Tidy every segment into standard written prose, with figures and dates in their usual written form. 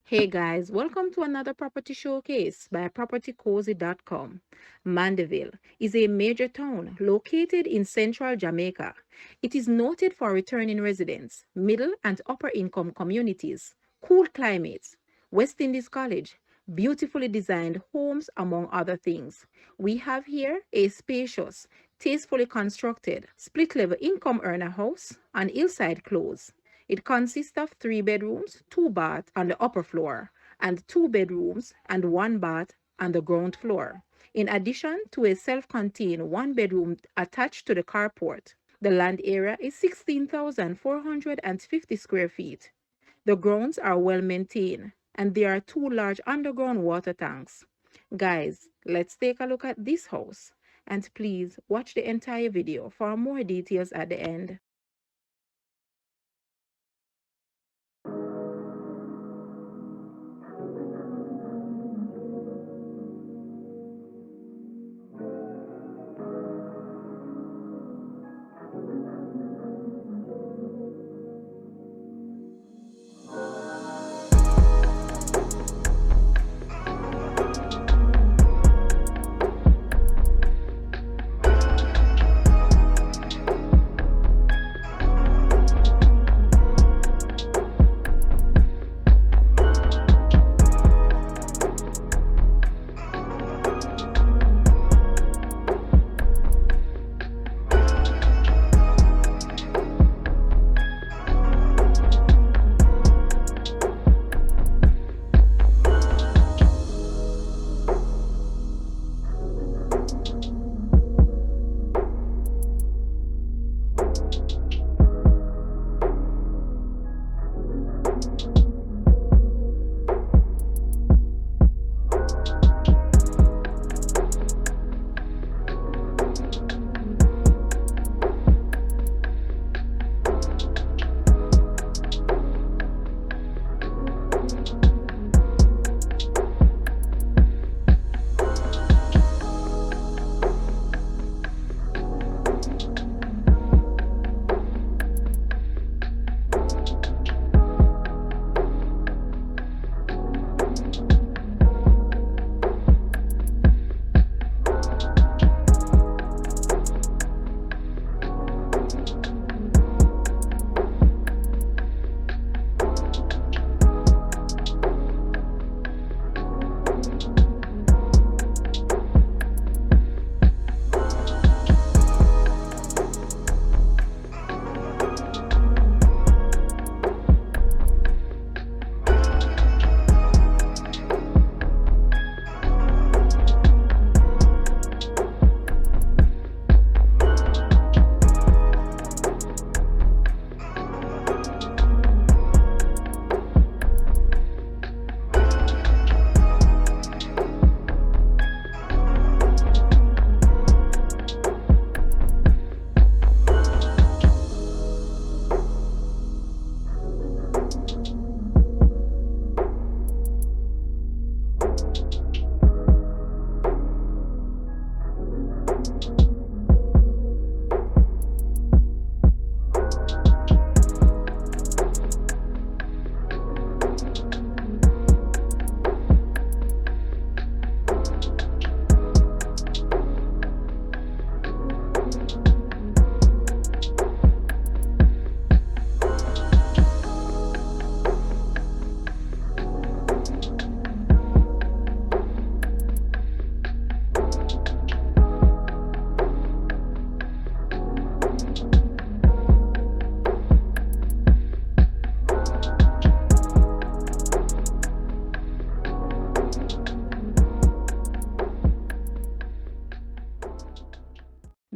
Hey guys, welcome to another property showcase by propertycozy.com. Mandeville is a major town located in Central Jamaica. It is noted for returning residents, middle and upper income communities, cool climates, West Indies College, beautifully designed homes, among other things. We have here a spacious, tastefully constructed, split level income earner house on Hillside Close. It consists of 3 bedrooms, 2 baths on the upper floor, and 2 bedrooms and 1 bath on the ground floor, in addition to a self contained 1 bedroom attached to the carport. The land area is 16,450 square feet. The grounds are well maintained, and there are 2 large underground water tanks. Guys, let's take a look at this house, and please watch the entire video for more details at the end.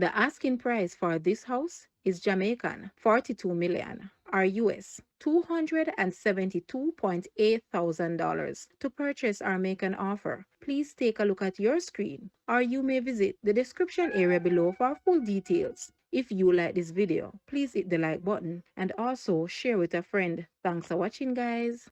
The asking price for this house is Jamaican 42 million or US $272.8 thousand to purchase or make an offer. Please take a look at your screen, or you may visit the description area below for full details. If you like this video, please hit the like button and also share with a friend. Thanks for watching, guys.